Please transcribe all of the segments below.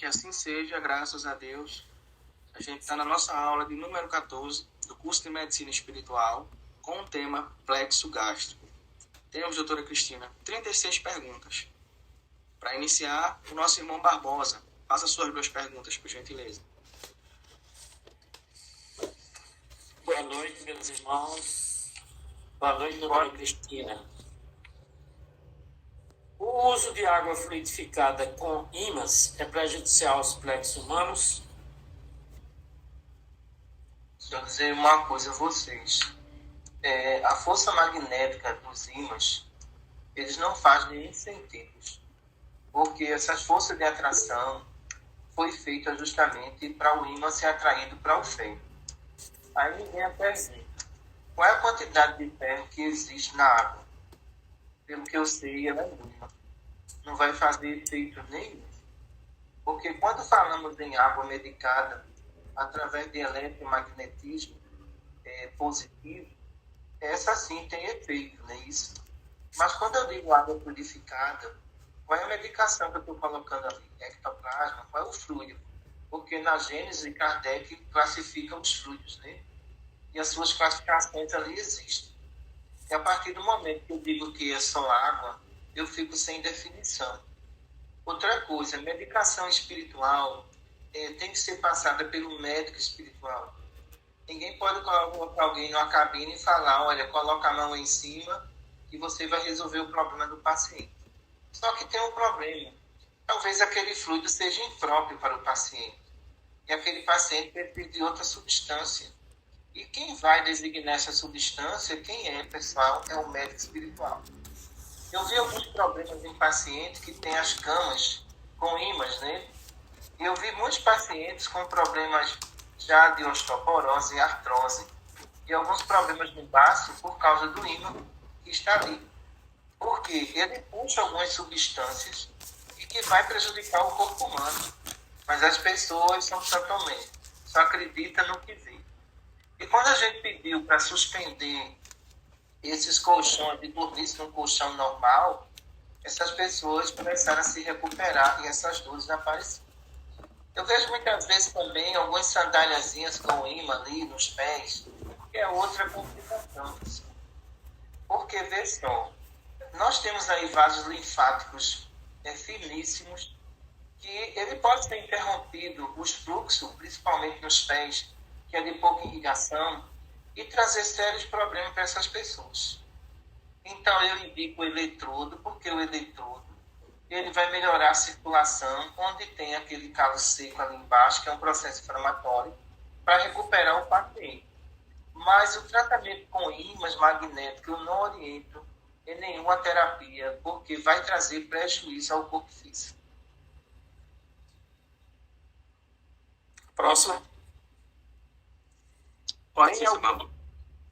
Que assim seja, graças a Deus. A gente está na nossa aula de número 14 do curso de Medicina Espiritual com o tema plexo gástrico. Temos, doutora Cristina, 36 perguntas. Para iniciar, o nosso irmão Barbosa. Faça suas 2 perguntas, por gentileza. Boa noite, meus irmãos. Boa noite, doutora Cristina. O uso de água fluidificada com ímãs é prejudicial aos plexos humanos? Deixa eu dizer uma coisa a vocês. A força magnética dos ímãs, eles não fazem nenhum sentido. Porque essas forças de atração foi feita justamente para o ímã ser atraído para o ferro. Aí vem a pergunta: qual é a quantidade de ferro que existe na água? Pelo que eu sei, ela é mínima. Não vai fazer efeito nenhum. Porque quando falamos em água medicada, através de eletromagnetismo positivo, essa sim tem efeito, não é isso? Mas quando eu digo água purificada, qual é a medicação que eu estou colocando ali? Ectoplasma? Qual é o fluido? Porque na Gênese, Kardec classifica os fluidos, né? E as suas classificações ali existem. E a partir do momento que eu digo que é só água, eu fico sem definição. Outra coisa, medicação espiritual tem que ser passada pelo médico espiritual. Ninguém pode colocar alguém numa cabine e falar: olha, coloca a mão em cima e você vai resolver o problema do paciente. Só que tem um problema. Talvez aquele fluido seja impróprio para o paciente. E aquele paciente precisa de outra substância. E quem vai designar essa substância, quem é, pessoal, é o médico espiritual. Eu vi alguns problemas em pacientes que têm as camas com ímãs, né? E eu vi muitos pacientes com problemas já de osteoporose e artrose. E alguns problemas no baço por causa do ímã que está ali. Porque ele puxa algumas substâncias e que vai prejudicar o corpo humano. Mas as pessoas são totalmente, só acreditam no que vê. E quando a gente pediu para suspender esses colchões e dormir num colchão normal, essas pessoas começaram a se recuperar e essas dores apareceram. Eu vejo muitas vezes também algumas sandáliazinhas com imã ali nos pés, que é outra complicação. Porque, vê só, nós temos aí vasos linfáticos finíssimos, que ele pode ser interrompido, os fluxos, principalmente nos pés, que é de pouca irrigação, e trazer sérios problemas para essas pessoas. Então eu indico o eletrodo, porque o eletrodo ele vai melhorar a circulação, onde tem aquele calo seco ali embaixo, que é um processo inflamatório, para recuperar o paciente. Mas o tratamento com ímãs magnéticos eu não oriento em nenhuma terapia, porque vai trazer prejuízo ao corpo físico. Próximo.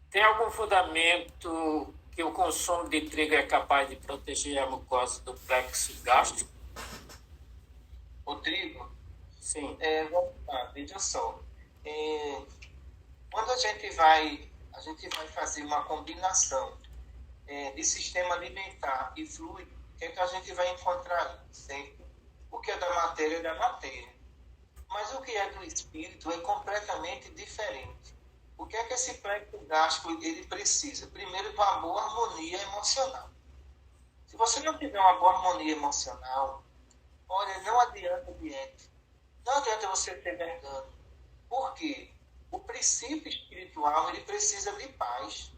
Tem algum fundamento que o consumo de trigo é capaz de proteger a mucosa do plexo gástrico? O trigo? Sim. Vamos lá, veja só. Quando a gente vai fazer uma combinação de sistema alimentar e fluido, o que é que a gente vai encontrar? Sempre o que é da matéria é da matéria. Mas o que é do espírito é completamente diferente. O que é que esse plexo gástrico ele precisa? Primeiro, de uma boa harmonia emocional. Se você não tiver uma boa harmonia emocional, olha, não adianta dieta. Não adianta você ter vegano. Por quê? O princípio espiritual ele precisa de paz.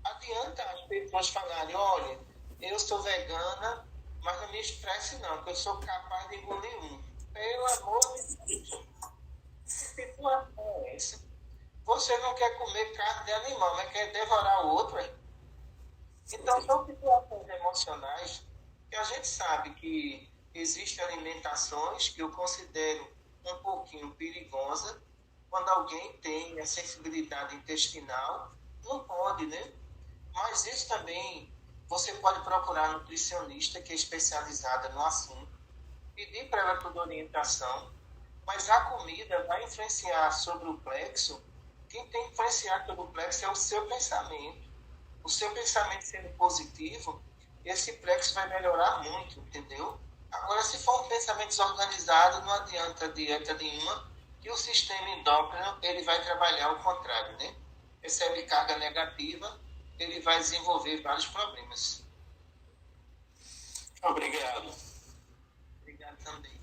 Adianta as pessoas falarem: olha, eu sou vegana, mas não me estresse não, porque eu sou capaz de engolir um. Pelo amor de Deus. Que situação é essa? Você não quer comer carne de animal, mas quer devorar o outro, hein? Então, são situações emocionais que a gente sabe que existem alimentações que eu considero um pouquinho perigosa. Quando alguém tem a sensibilidade intestinal, não pode, né? Mas isso também, você pode procurar nutricionista que é especializada no assunto, pedir para ela toda orientação, mas a comida vai influenciar sobre o plexo. Quem tem que influenciar sobre o plexo é o seu pensamento. O seu pensamento sendo positivo, esse plexo vai melhorar muito, entendeu? Agora, se for um pensamento desorganizado, não adianta dieta nenhuma, que o sistema endócrino ele vai trabalhar ao contrário, né? Recebe carga negativa, ele vai desenvolver vários problemas. Obrigado. Obrigado também.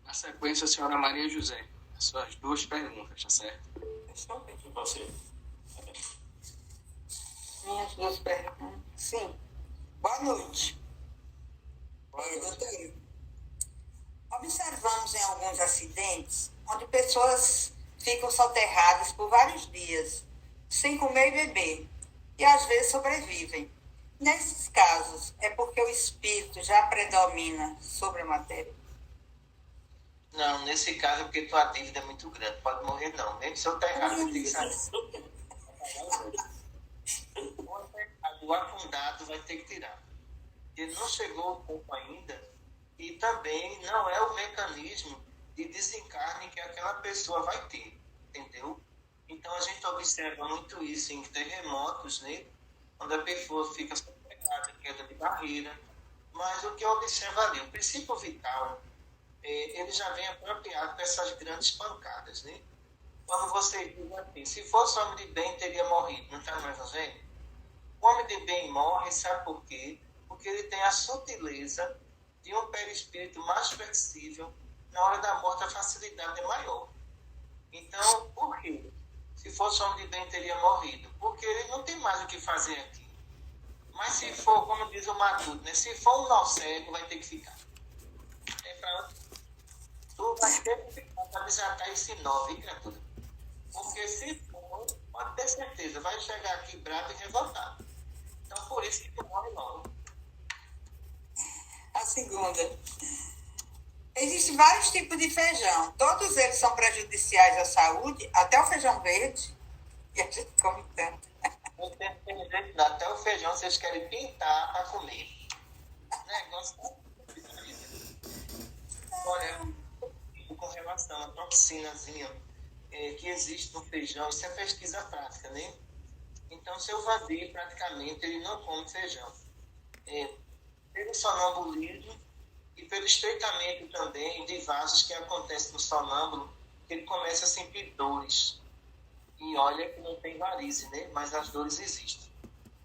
Na sequência, a senhora Maria José. As suas 2 perguntas, tá certo? Só pedir você. Minhas 2 perguntas. Sim. Boa noite. Doutor, observamos em alguns acidentes onde pessoas ficam soterradas por vários dias, sem comer e beber, e às vezes sobrevivem. Nesses casos, é porque o espírito já predomina sobre a matéria? Não, nesse caso é porque tua dívida é muito grande. Pode morrer não. Mesmo se eu estar errado, vai ter que sair. O afundado vai ter que tirar. Ele não chegou ao corpo ainda e também não é o mecanismo de desencarne que aquela pessoa vai ter, entendeu? Então a gente observa muito isso em terremotos, né? Quando a pessoa fica soterrada, queda de barreira. Mas o que eu observo ali, o princípio vital, ele já vem apropriado para essas grandes pancadas, né? Quando você diz assim, se fosse homem de bem, teria morrido, não está no Evangelho? O homem de bem morre, sabe por quê? Porque ele tem a sutileza de um perispírito mais flexível. Na hora da morte, a facilidade é maior. Então, por quê? Se fosse homem de bem, teria morrido. Porque ele não tem mais o que fazer aqui. Mas se for, como diz o Matuto, né? Se for um nó cego, vai ter que ficar. Tu vai ter que ficar para desatar esse nó, viu, criatura? Porque se for, pode ter certeza, vai chegar aqui bravo e revoltado. Então, por isso que tu morre logo. A segunda. Existem vários tipos de feijão. Todos eles são prejudiciais à saúde, até o feijão verde. E a gente come tanto. Não tem jeito, não. Até o feijão vocês querem pintar para comer. Negócio olha, com relação à toxinazinha que existe no feijão, isso é pesquisa prática, né? Então, seu vadio, praticamente, ele não come feijão. Pelo sonambulismo e pelo estreitamento também de vasos que acontece no sonâmbulo, que ele começa a sentir dores. E olha que não tem varize, né? Mas as dores existem.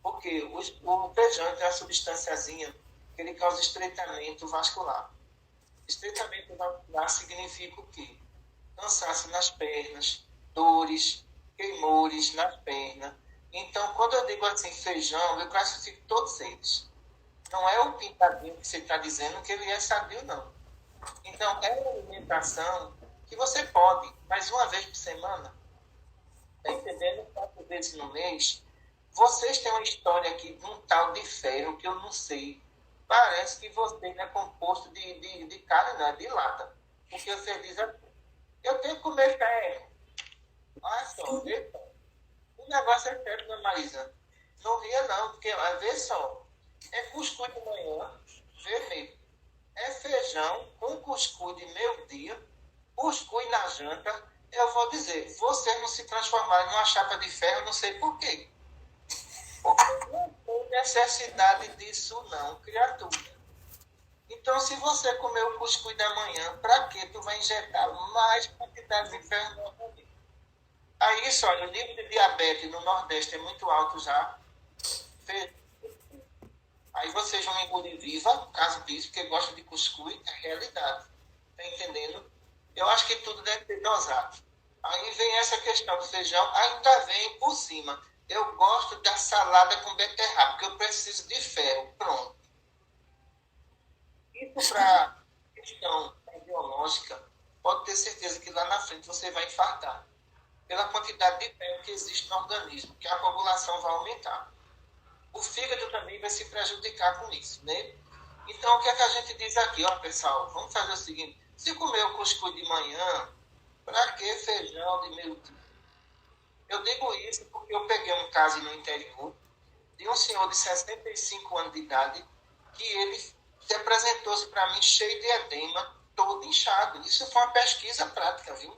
Porque o feijão tem a substânciazinha que ele causa estreitamento vascular. Estreitamento vascular significa o quê? Cansaço nas pernas, dores, queimores nas pernas. Então, quando eu digo assim, feijão, eu classifico todos eles. Não é o pintadinho que você está dizendo que ele é sadio, não. Então, é uma alimentação que você pode, mais uma vez por semana, está entendendo? 4 vezes no mês. Vocês têm uma história aqui de um tal de ferro que eu não sei. Parece que você não é composto de carne, não, é de lata. Porque você diz assim, eu tenho que comer ferro. Olha só, vê só. O negócio é sério, né, Marisa? Não ria não, porque, vê só, é cuscuz de manhã, vermelho. É feijão com cuscuz de meio-dia, cuscuz na janta. Eu vou dizer, vocês não se transformaram numa chapa de ferro, não sei por quê. Porque não tem necessidade disso não, criatura. Então, se você comer o cuscuz da manhã, para que tu vai injetar mais quantidade de ferro no organismo? Aí, isso, olha, o nível de diabetes no Nordeste é muito alto já. Aí vocês vão engolir viva, por causa disso, porque gosta de cuscuz, é realidade. Tá entendendo? Eu acho que tudo deve ter dosado. Aí vem essa questão do feijão, ainda vem por cima. Eu gosto da salada com beterraba, porque eu preciso de ferro. Pronto. Isso para questão biológica, pode ter certeza que lá na frente você vai infartar. Pela quantidade de ferro que existe no organismo, que a população vai aumentar. O fígado também vai se prejudicar com isso, né? Então, o que é que a gente diz aqui? Ó, pessoal, vamos fazer o seguinte. Se comer o cuscuz de manhã, para que feijão de meio-dia? Eu digo isso porque eu peguei um caso no interior de um senhor de 65 anos de idade que ele se apresentou-se para mim cheio de edema, todo inchado. Isso foi uma pesquisa prática, viu?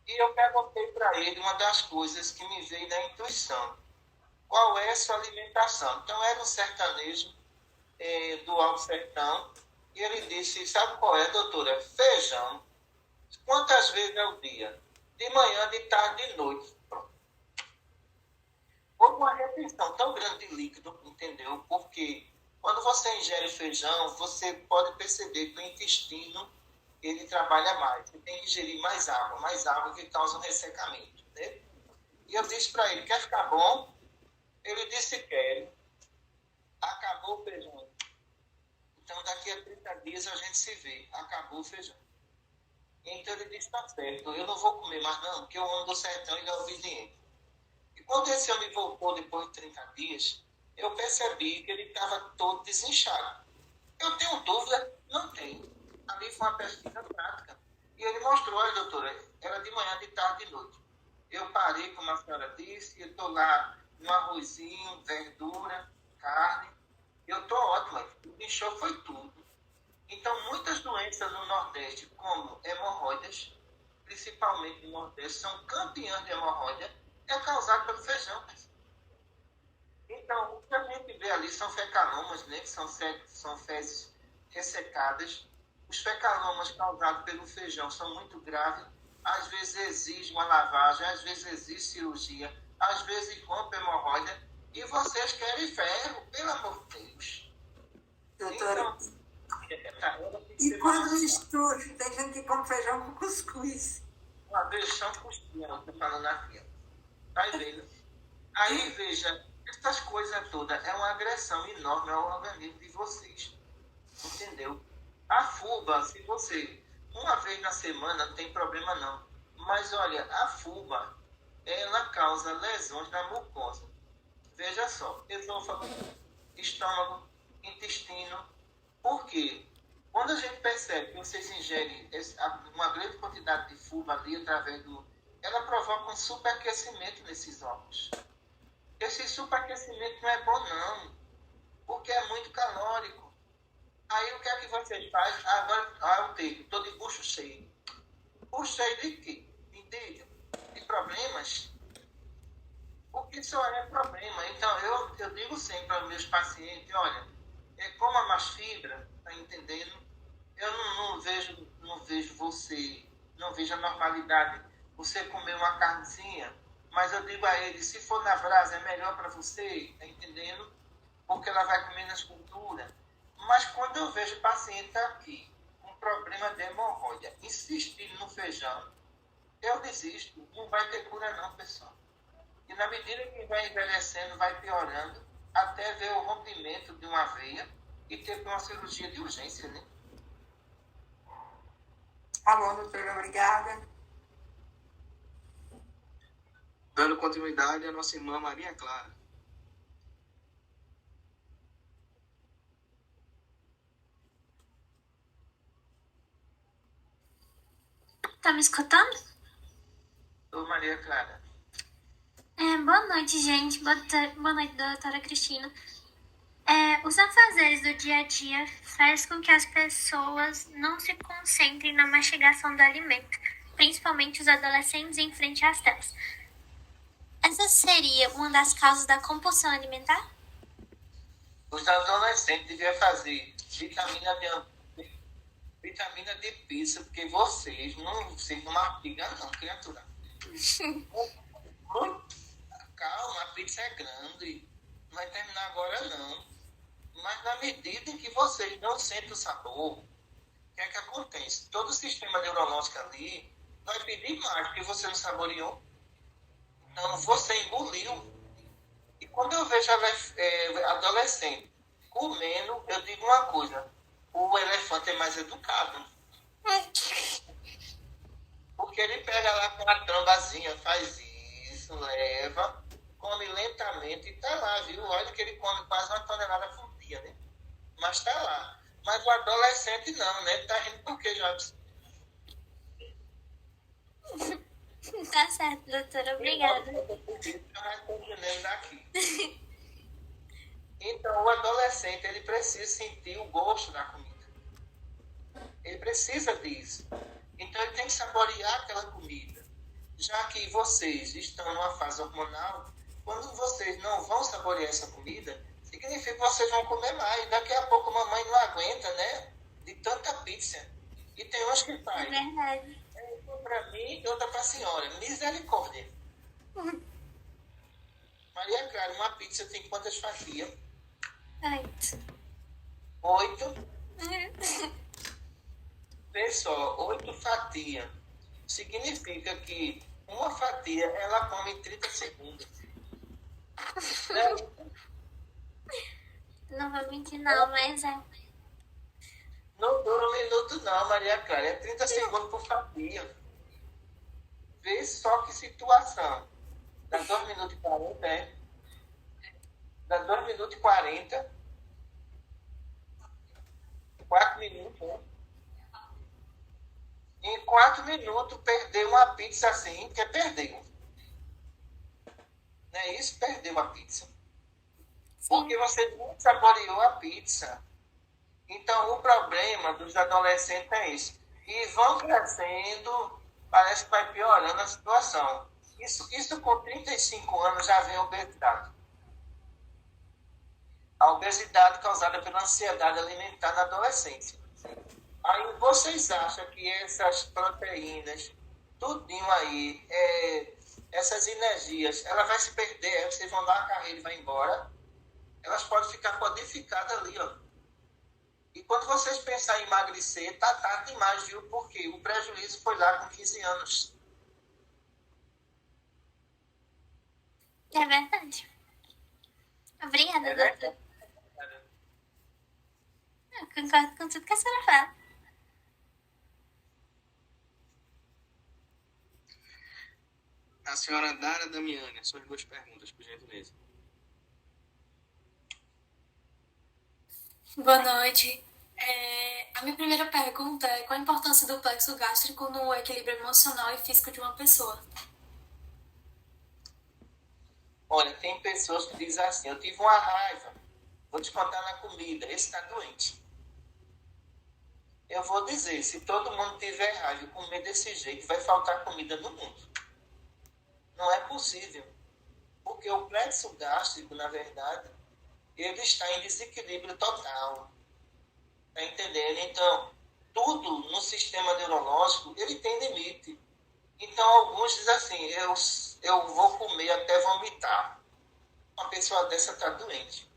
E eu perguntei para ele uma das coisas que me veio da intuição. Qual é a sua alimentação? Então, era um sertanejo do Alto Sertão, e ele disse, sabe qual é, doutora? Feijão. Quantas vezes é o dia? De manhã, de tarde, de noite. Pronto. Houve uma retenção tão grande de líquido, entendeu? Porque quando você ingere feijão, você pode perceber que o intestino ele trabalha mais. Você tem que ingerir mais água que causa um ressecamento. Né? E eu disse para ele, quer ficar bom? Ele disse, quero. Acabou o feijão. Então, daqui a 30 dias a gente se vê. Acabou o feijão. Então, ele disse, tá certo, eu não vou comer mais não, porque o homem do sertão ele é obediente. E quando esse homem voltou depois de 30 dias, eu percebi que ele estava todo desinchado. Eu tenho dúvida? Não tenho. Ali foi uma pesquisa prática. E ele mostrou, olha, doutora, era de manhã, de tarde, de noite. Eu parei, como a senhora disse, eu estou lá no arrozinho, verdura, carne. Eu estou ótima. O bicho foi tudo. Então, muitas doenças no Nordeste, como hemorroidas, principalmente no Nordeste, são campeãs de hemorroida, é causado pelo feijão. Então, o que a gente vê ali são fecalomas, né, que são fezes ressecadas. Os fecalomas causados pelo feijão são muito graves. Às vezes exige uma lavagem, às vezes exige cirurgia, às vezes rompe hemorroida. E vocês querem ferro, pelo amor de Deus. Doutora, Então, e quando mistura, tem gente que come feijão com cuscuz. uma vez são costinhas, eu estou falando aqui. Tá vendo? Aí, veja, essas coisas todas é uma agressão enorme ao organismo de vocês. Entendeu? A fuba, se você, uma vez na semana, não tem problema não. Mas, olha, a fuba, ela causa lesões na mucosa. Veja só, esôfago, estômago, intestino. Por quê? Quando a gente percebe que vocês ingerem uma grande quantidade de fuba ali através do... ela provoca um superaquecimento nesses órgãos. Esse superaquecimento não é bom não, porque é muito calórico. Aí o que é que vocês fazem? Agora eu tenho, estou de bucho cheio. Bucho cheio de quê? De problemas? Porque isso é problema. Então eu digo sempre aos meus pacientes, olha, coma mais fibra, tá entendendo? Eu não vejo você, não vejo a normalidade você comer uma carnezinha, mas eu digo a ele, se for na brasa é melhor para você, tá entendendo? Porque ela vai comer nas culturas. Mas quando eu vejo o paciente aqui com problema de hemorroida, insistindo no feijão, eu desisto. Não vai ter cura não, pessoal. E na medida que vai envelhecendo, vai piorando, até ver o rompimento de uma veia e ter uma cirurgia de urgência, né? Tá bom, doutora, obrigada. Dando continuidade à nossa irmã Maria Clara. Tá me escutando? Ô, Maria Clara. Boa noite, gente. Boa noite, doutora Cristina. Os afazeres do dia a dia fazem com que as pessoas não se concentrem na mastigação do alimento, principalmente os adolescentes em frente às telas. Essa seria uma das causas da compulsão alimentar? Os adolescentes deviam fazer vitamina de pizza, porque vocês não mastigam não, criatura. Calma, a pizza é grande, não vai terminar agora não. Mas na medida em que vocês não sentem o sabor, o que é que acontece? Todo o sistema neurológico ali vai pedir mais, porque você não saboreou. Então você engoliu. E quando eu vejo adolescente comendo, eu digo uma coisa, o elefante é mais educado. Porque ele pega lá com a trambazinha, faz isso, leva, come lentamente e tá lá, viu? Olha que ele come quase 1 tonelada por dia, né? Mas tá lá. Mas o adolescente não, né? Tá rindo por quê, Jobs? Tá certo, doutora. Obrigada. Então, o adolescente, ele precisa sentir o gosto da comida. Ele precisa disso. Então, ele tem que saborear aquela comida. Já que vocês estão numa fase hormonal, quando vocês não vão saborear essa comida, significa significa que vocês vão comer mais. Daqui a pouco a mamãe não aguenta, né? De tanta pizza. E tem uns que É faz. verdade. Uma para mim e outra para a senhora. Misericórdia. Maria Clara, uma pizza tem quantas fatias? 8. Vê só, 8 fatias. Significa que uma fatia ela come em 30 segundos. Né? Não vou mentir não, mas é. Não dura 1 minuto não, Maria Clara. É 30 segundos por fatia. Vê só que situação. Dá 2 minutos e 40, é? Dá 2 minutos e 40. 4 minutos, né? Em 4 minutos, perder uma pizza assim, que perdeu. Não é isso? Perdeu a pizza. Porque você não saboreou a pizza. Então, o problema dos adolescentes é esse. E vão crescendo, parece que vai piorando a situação. Isso com 35 anos já vem a obesidade. A obesidade causada pela ansiedade alimentar na adolescência. Aí vocês acham que essas proteínas, tudinho aí, essas energias, ela vai se perder, aí vocês vão dar a carreira e vai embora, elas podem ficar codificadas ali, ó. E quando vocês pensarem em emagrecer, tá tarde demais, viu? Porque o prejuízo foi lá com 15 anos. É verdade. Obrigada, doutor. Eu concordo com tudo que a senhora fala. A senhora Dara Damiani, as suas 2 perguntas, por gentileza. Boa noite. A minha primeira pergunta é qual a importância do plexo gástrico no equilíbrio emocional e físico de uma pessoa? Olha, tem pessoas que dizem assim, eu tive uma raiva, vou te contar na comida, esse está doente. Eu vou dizer, se todo mundo tiver raiva e comer desse jeito, vai faltar comida no mundo. Não é possível. Porque o plexo gástrico, na verdade, ele está em desequilíbrio total. Está entendendo? Então, tudo no sistema neurológico, ele tem limite. Então, alguns dizem assim, eu vou comer até vomitar. Uma pessoa dessa está doente.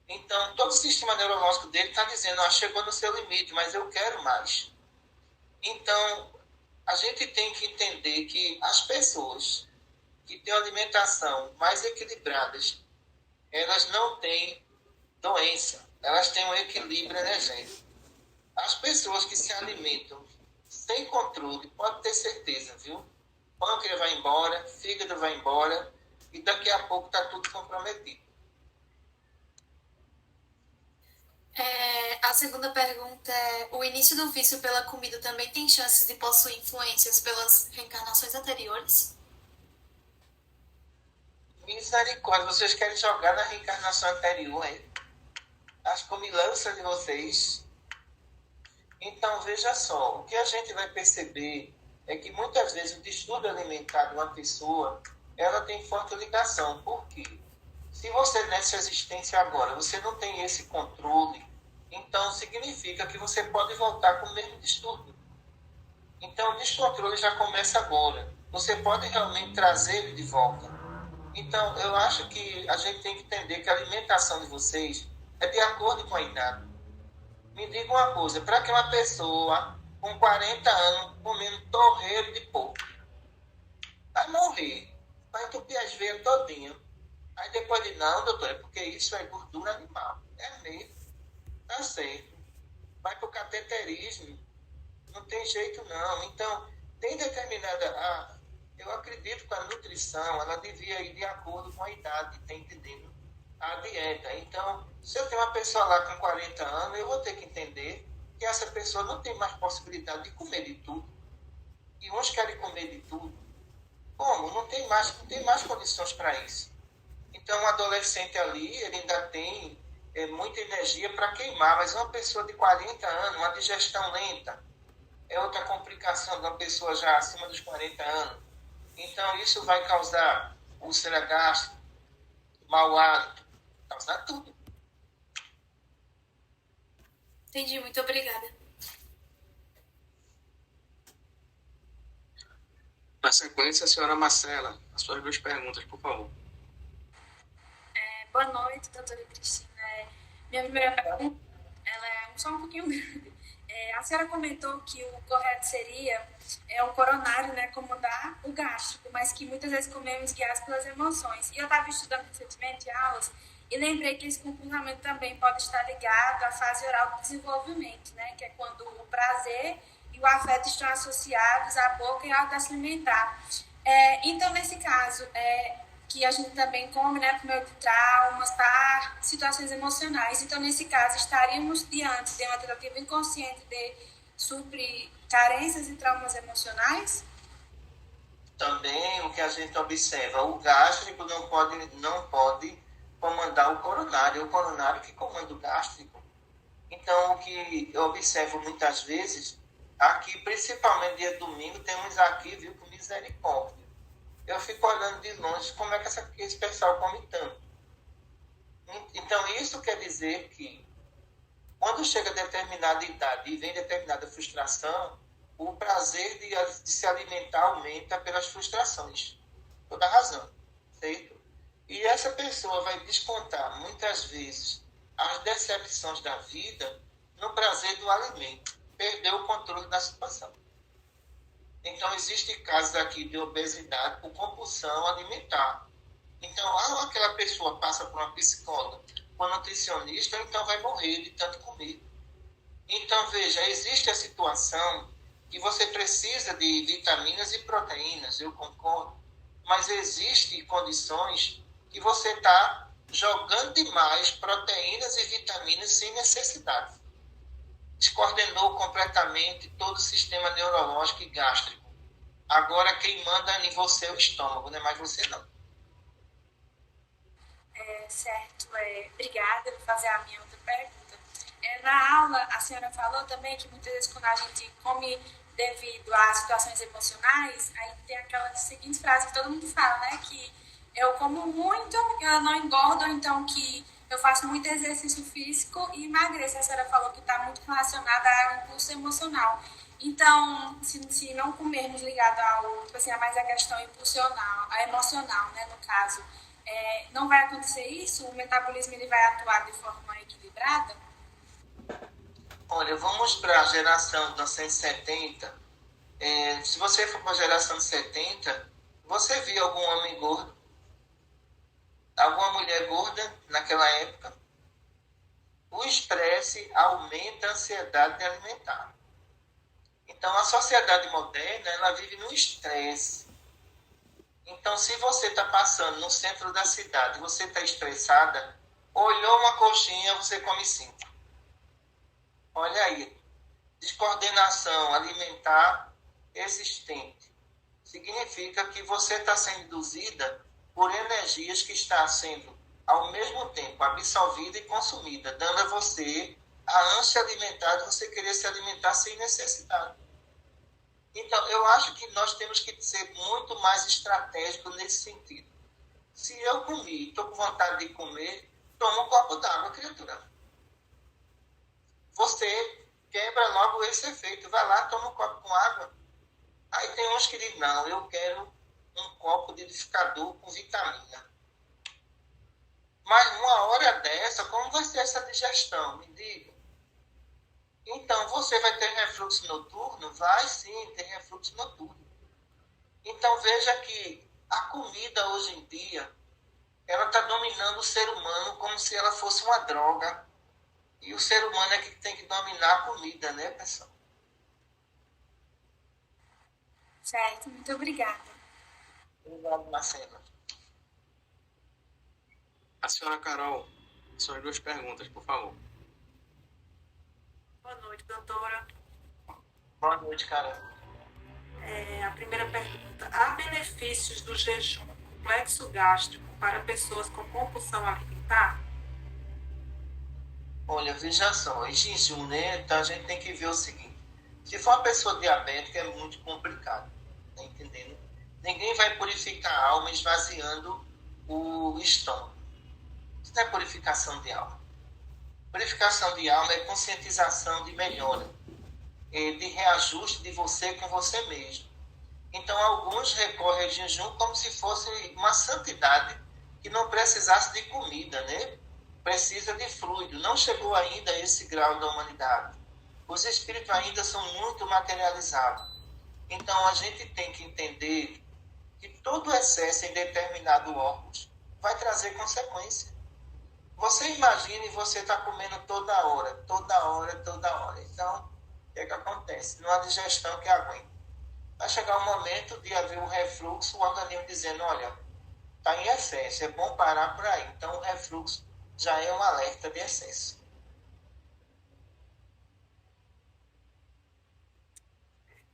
Então, todo o sistema neurológico dele está dizendo, chegou no seu limite, mas eu quero mais. Então, a gente tem que entender que as pessoas que têm uma alimentação mais equilibradas, elas não têm doença, elas têm um equilíbrio energético. As pessoas que se alimentam sem controle, pode ter certeza, viu? Pâncreas vai embora, fígado vai embora, e daqui a pouco está tudo comprometido. A segunda pergunta é: o início do vício pela comida também tem chances de possuir influências pelas reencarnações anteriores? Misericórdia, vocês querem jogar na reencarnação anterior, hein? As comilanças de vocês. Então, veja só, o que a gente vai perceber é que muitas vezes o distúrbio alimentar de uma pessoa, ela tem forte ligação. Por quê? Se você nessa existência agora, você não tem esse controle, então significa que você pode voltar com o mesmo distúrbio. Então o descontrole já começa agora. Você pode realmente trazer ele de volta. Então eu acho que a gente tem que entender que a alimentação de vocês é de acordo com a idade. Me diga uma coisa, para que uma pessoa com 40 anos comendo torreiro de porco, vai morrer, vai entupir as veias todinha. Aí depois de não, doutor, é porque isso é gordura animal. É mesmo. Tá certo. Vai pro cateterismo. Não tem jeito não. Então, tem determinada... eu acredito que a nutrição, ela devia ir de acordo com a idade, tá entendendo? A dieta. Então, se eu tenho uma pessoa lá com 40 anos, eu vou ter que entender que essa pessoa não tem mais possibilidade de comer de tudo. E uns querem comer de tudo. Como? Não tem mais condições para isso. Então, um adolescente ali, ele ainda tem muita energia para queimar, mas uma pessoa de 40 anos, uma digestão lenta, é outra complicação de uma pessoa já acima dos 40 anos. Então, isso vai causar úlcera gástrica, mau hálito, Causa tudo. Entendi, muito obrigada. Na sequência, a senhora Marcela, as suas 2 perguntas, por favor. Boa noite, doutora Cristina. Minha primeira pergunta, ela é só um pouquinho grande. A senhora comentou que o correto seria o coronário, né, comandar o gástrico, mas que muitas vezes comemos guiados pelas emoções. E eu estava estudando recentemente aulas e lembrei que esse comportamento também pode estar ligado à fase oral do desenvolvimento, né, que é quando o prazer e o afeto estão associados à boca e ao ato alimentar. Então, nesse caso, que a gente também come, né, por meio de traumas, tá? Situações emocionais. Então, nesse caso, estaríamos diante de uma tentativa inconsciente de suprir carências e traumas emocionais? Também o que a gente observa, o gástrico não pode comandar o coronário que comanda o gástrico. Então, o que eu observo muitas vezes, aqui, principalmente dia de domingo, temos aqui, viu, com misericórdia. Eu fico olhando de longe como é que esse pessoal come tanto. Então, isso quer dizer que, quando chega a determinada idade e vem determinada frustração, o prazer de se alimentar aumenta pelas frustrações. Toda razão, certo? E essa pessoa vai descontar, muitas vezes, as decepções da vida no prazer do alimento. Perdeu o controle da situação. Então, existem casos aqui de obesidade por compulsão alimentar. Então, aquela pessoa passa por uma psicóloga, por um nutricionista, então vai morrer de tanto comer. Então, veja, existe a situação que você precisa de vitaminas e proteínas, eu concordo, mas existem condições que você está jogando demais proteínas e vitaminas sem necessidade. Descoordenou completamente todo o sistema neurológico e gástrico. Agora quem manda em você é o estômago, não é mais você não. Certo, obrigada. Vou fazer a minha outra pergunta. Na aula, a senhora falou também que muitas vezes quando a gente come devido a situações emocionais, aí tem aquela seguinte frase que todo mundo fala, né? Que eu como muito, eu não engordo, então que eu faço muito exercício físico e emagreço. A senhora falou que está muito relacionada ao impulso emocional. Então, se não comermos ligado ao, tipo assim, a mais a questão impulsional, a emocional, né, no caso, não vai acontecer isso? O metabolismo ele vai atuar de forma equilibrada? Olha, vamos para a geração de 1970. Se você for para a geração de 70, você viu algum homem gordo? Alguma mulher gorda naquela época? O estresse aumenta a ansiedade de alimentar. Então, a sociedade moderna, ela vive no estresse. Então, se você está passando no centro da cidade, você está estressada, olhou uma coxinha, você come 5. Olha aí, descoordenação alimentar existente. Significa que você está sendo induzida por energias que está sendo, ao mesmo tempo, absorvida e consumida, dando a você a ânsia alimentar de você querer se alimentar sem necessidade. Então, eu acho que nós temos que ser muito mais estratégicos nesse sentido. Se eu comi, estou com vontade de comer, toma um copo d'água, criatura. Você quebra logo esse efeito. Vai lá, toma um copo com água. Aí tem uns que dizem, não, eu quero um copo de liquidificador com vitamina. Mas numa hora dessa, como vai ser essa digestão? Me diga. Então, você vai ter refluxo noturno? Vai sim, ter refluxo noturno. Então, veja que a comida hoje em dia, ela está dominando o ser humano como se ela fosse uma droga. E o ser humano é que tem que dominar a comida, né, pessoal? Certo, muito obrigada. Obrigado, Marcela. A senhora Carol, suas 2 perguntas, por favor. Boa noite, doutora. Boa noite, Carol. A primeira pergunta. Há benefícios do jejum complexo gástrico para pessoas com compulsão alimentar? Olha, veja só, em jejum, né, a gente tem que ver o seguinte. Se for uma pessoa diabética, é muito complicado. Tá entendendo? Ninguém vai purificar a alma esvaziando o estômago. Isso não é purificação de alma. Purificação de alma é conscientização de melhora, de reajuste de você com você mesmo. Então, alguns recorrem ao jejum como se fosse uma santidade que não precisasse de comida, né? Precisa de fluido. Não chegou ainda a esse grau da humanidade. Os espíritos ainda são muito materializados. Então, a gente tem que entender que todo excesso em determinado órgão vai trazer consequência. Você imagine você está comendo toda hora. Então, o que acontece? Não há digestão que aguente. Vai chegar um momento de haver um refluxo, o organismo dizendo, olha, está em excesso, é bom parar por aí. Então, o refluxo já é um alerta de excesso.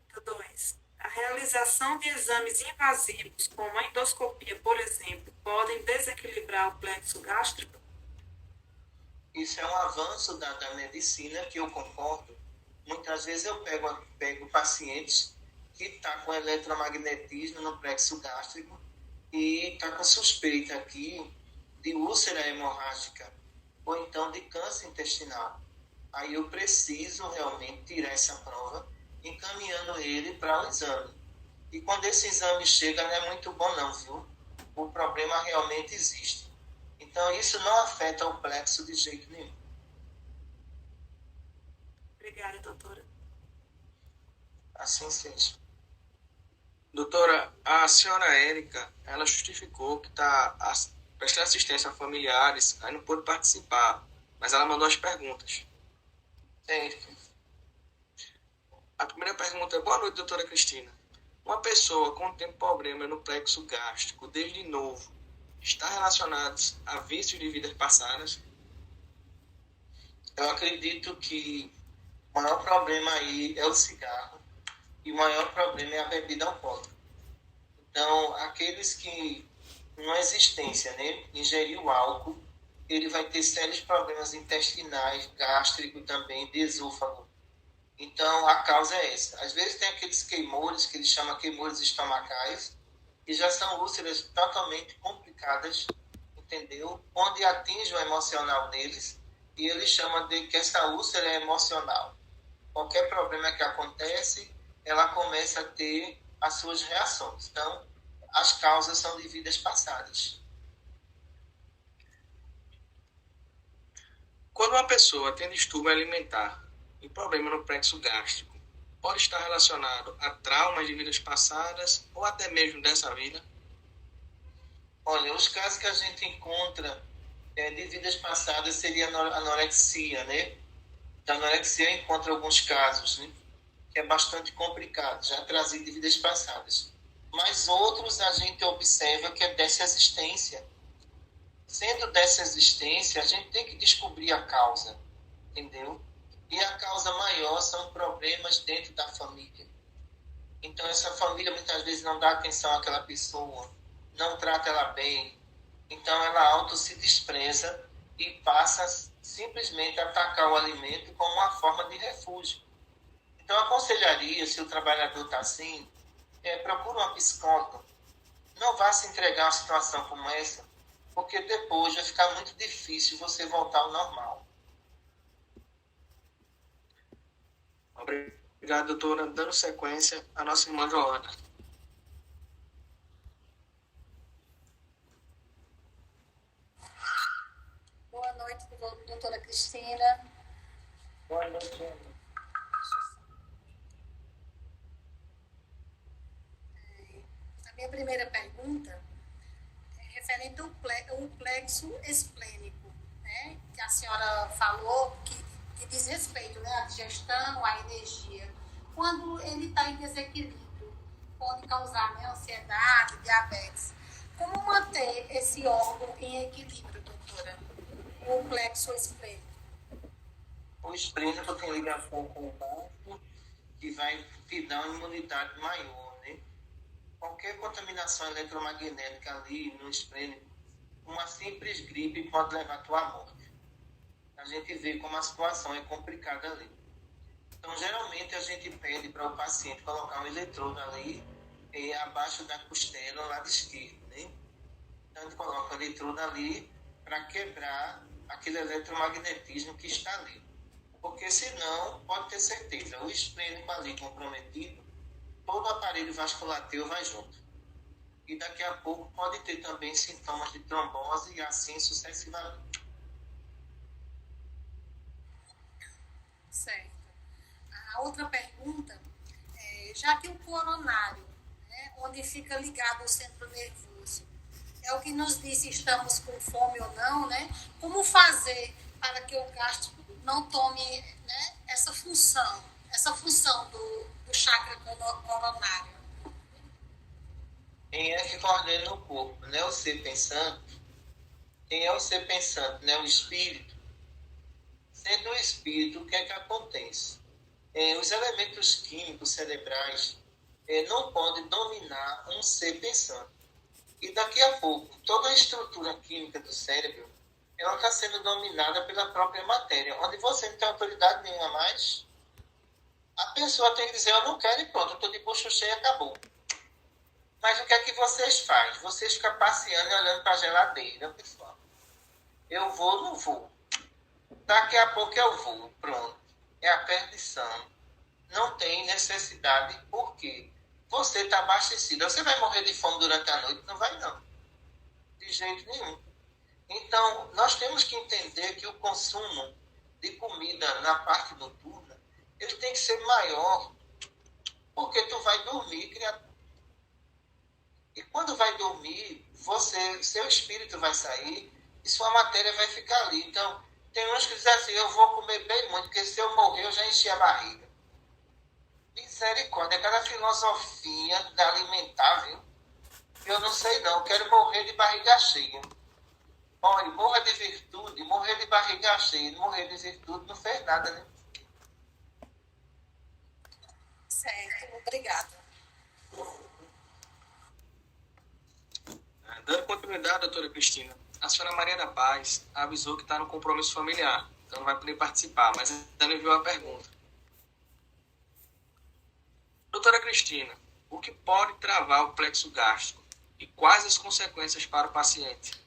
Pergunta 2. A realização de exames invasivos, como a endoscopia, por exemplo, podem desequilibrar o plexo gástrico? Isso é um avanço da medicina que eu concordo. Muitas vezes eu pego pacientes que estão com eletromagnetismo no plexo gástrico e está com suspeita aqui de úlcera hemorrágica ou então de câncer intestinal. Aí eu preciso realmente tirar essa prova, encaminhando ele para o exame. E quando esse exame chega, não é muito bom não, viu? O problema realmente existe. Então isso não afeta o plexo de jeito nenhum. Obrigada, doutora. Assim seja. Doutora, a senhora Érica, ela justificou que está prestando assistência a familiares, aí não pôde participar, mas ela mandou as perguntas. Certo. A primeira pergunta é: boa noite, doutora Cristina. Uma pessoa com tem problema no plexo gástrico desde novo está relacionado a vícios de vidas passadas? Eu acredito que o maior problema aí é o cigarro e o maior problema é a bebida alcoólica. Então, aqueles que, numa existência, né, ingeriu álcool, ele vai ter sérios problemas intestinais, gástrico também, de esôfago. Então, a causa é essa. Às vezes tem aqueles queimores, que eles chamam queimores estomacais, que já são úlceras totalmente complicadas, entendeu? Onde atinge o emocional deles, e eles chamam de que essa úlcera é emocional. Qualquer problema que acontece, ela começa a ter as suas reações. Então, as causas são de vidas passadas. Quando uma pessoa tem distúrbio alimentar e problema no plexo gástrico, pode estar relacionado a traumas de vidas passadas ou até mesmo dessa vida? Olha, os casos que a gente encontra de vidas passadas seria a anorexia, né? Da anorexia encontra alguns casos, né? Que é bastante complicado, já trazido de vidas passadas. Mas outros a gente observa que é dessa existência. Sendo dessa existência, a gente tem que descobrir a causa, entendeu? E a causa maior são problemas dentro da família. Então, essa família muitas vezes não dá atenção àquela pessoa, não trata ela bem. Então, ela auto se despreza e passa simplesmente a atacar o alimento como uma forma de refúgio. Então, eu aconselharia, se o trabalhador está assim, procure uma psicóloga. Não vá se entregar a uma situação como essa, porque depois vai ficar muito difícil você voltar ao normal. Obrigado, doutora. Dando sequência à nossa irmã Joana. Boa noite, doutora Cristina. Boa noite, Ana. A minha primeira pergunta é referente ao plexo esplênico, né? Que a senhora falou que diz respeito, né, à digestão, à energia. Quando ele está em desequilíbrio, pode causar, né, ansiedade, diabetes. Como manter esse órgão em equilíbrio, doutora? O plexo esplênico. O esplênico tem ligação com o baço, que vai te dar uma imunidade maior, né? Qualquer contaminação eletromagnética ali no esplênico, uma simples gripe pode levar à tua morte. A gente vê como a situação é complicada ali. Então, geralmente, a gente pede para o paciente colocar um eletrodo ali abaixo da costela, lado esquerdo, né? Então, a gente coloca o eletrodo ali para quebrar aquele eletromagnetismo que está ali. Porque senão, pode ter certeza, o esplênico ali comprometido, todo o aparelho vascular teu vai junto. E daqui a pouco pode ter também sintomas de trombose e assim sucessivamente. Certo. A outra pergunta já que o coronário, né, onde fica ligado ao centro nervoso, é o que nos diz se estamos com fome ou não, né? Como fazer para que o gástrico não tome, né, essa função do chakra coronário? Quem é que coordena o corpo? Não é o ser pensante? Quem é o ser pensante? Não é o espírito? Sendo o espírito, o que é que acontece? Os elementos químicos cerebrais não podem dominar um ser pensante. E daqui a pouco, toda a estrutura química do cérebro, ela está sendo dominada pela própria matéria, onde você não tem autoridade nenhuma mais. A pessoa tem que dizer, eu não quero e pronto, eu estou de bucho cheio e acabou. Mas o que é que vocês fazem? Vocês ficam passeando e olhando para a geladeira, pessoal. Eu vou, não vou. Daqui a pouco eu vou, pronto. É a perdição. Não tem necessidade, por quê? Você está abastecido. Você vai morrer de fome durante a noite? Não vai, não. De jeito nenhum. Então, nós temos que entender que o consumo de comida na parte noturna, ele tem que ser maior, porque tu vai dormir, criatura. E quando vai dormir, seu espírito vai sair e sua matéria vai ficar ali. Então, tem uns que dizem assim, eu vou comer bem muito, porque se eu morrer, eu já enchi a barriga. Misericórdia, cada filosofia da alimentar, viu? Eu não sei não, eu quero morrer de barriga cheia. Olha, morra de virtude, morrer de barriga cheia, morrer de virtude não fez nada, né? Certo, obrigada. Dando continuidade, doutora Cristina, a senhora Maria da Paz avisou que está no compromisso familiar, então não vai poder participar, mas ainda não enviou a pergunta. Doutora Cristina, o que pode travar o plexo gástrico e quais as consequências para o paciente?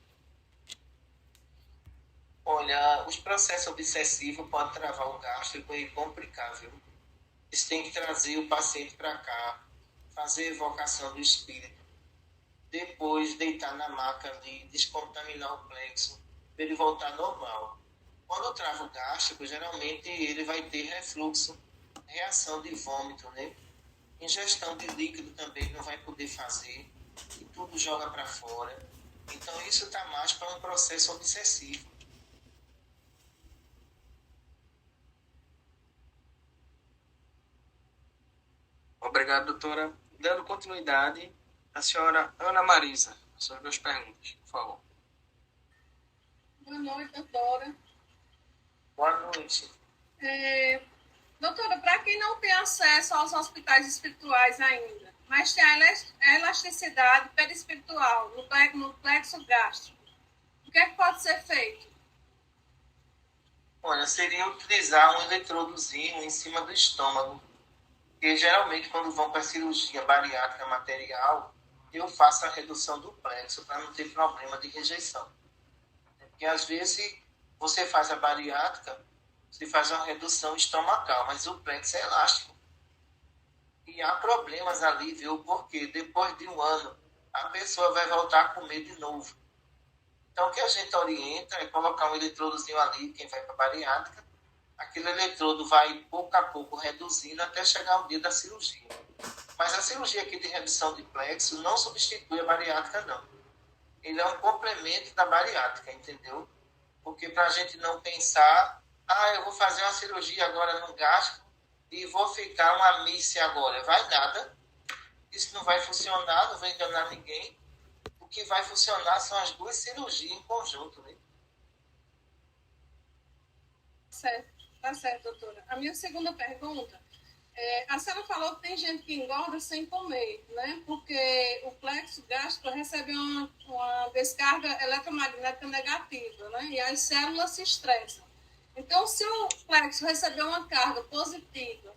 Olha, os processos obsessivos podem travar o gástrico e complicar, viu? Eles têm que trazer o paciente para cá, fazer evocação do espírito, depois deitar na maca ali, descontaminar o plexo, para ele voltar normal. Quando trava o gástrico, geralmente ele vai ter refluxo, reação de vômito, né? Ingestão de líquido também não vai poder fazer, e tudo joga para fora. Então isso está mais para um processo obsessivo. Obrigado, doutora. Dando continuidade, a senhora Ana Marisa, as suas 2 perguntas, por favor. Boa noite, doutora. Boa noite. Doutora, para quem não tem acesso aos hospitais espirituais ainda, mas tem a elasticidade perispiritual no plexo gástrico, o que é que pode ser feito? Olha, seria utilizar um eletrodozinho em cima do estômago. Porque geralmente quando vão para a cirurgia bariátrica material, eu faço a redução do plexo para não ter problema de rejeição. Porque às vezes você faz a bariátrica, você faz uma redução estomacal, mas o plexo é elástico. E há problemas ali, viu? Porque depois de um ano, a pessoa vai voltar a comer de novo. Então o que a gente orienta é colocar um eletrodozinho ali, quem vai para a bariátrica, aquele eletrodo vai pouco a pouco reduzindo até chegar o dia da cirurgia. Mas a cirurgia aqui de redução de plexo não substitui a bariátrica, não. Ele é um complemento da bariátrica, entendeu? Porque para a gente não pensar, eu vou fazer uma cirurgia agora no gástrico e vou ficar uma misse agora. Vai nada. Isso não vai funcionar, não vai enganar ninguém. O que vai funcionar são as 2 cirurgias em conjunto, né? Certo. Tá certo, doutora. A minha segunda pergunta, a senhora falou que tem gente que engorda sem comer, né? Porque o plexo gástrico recebe uma descarga eletromagnética negativa, né? E as células se estressam. Então, se o plexo receber uma carga positiva,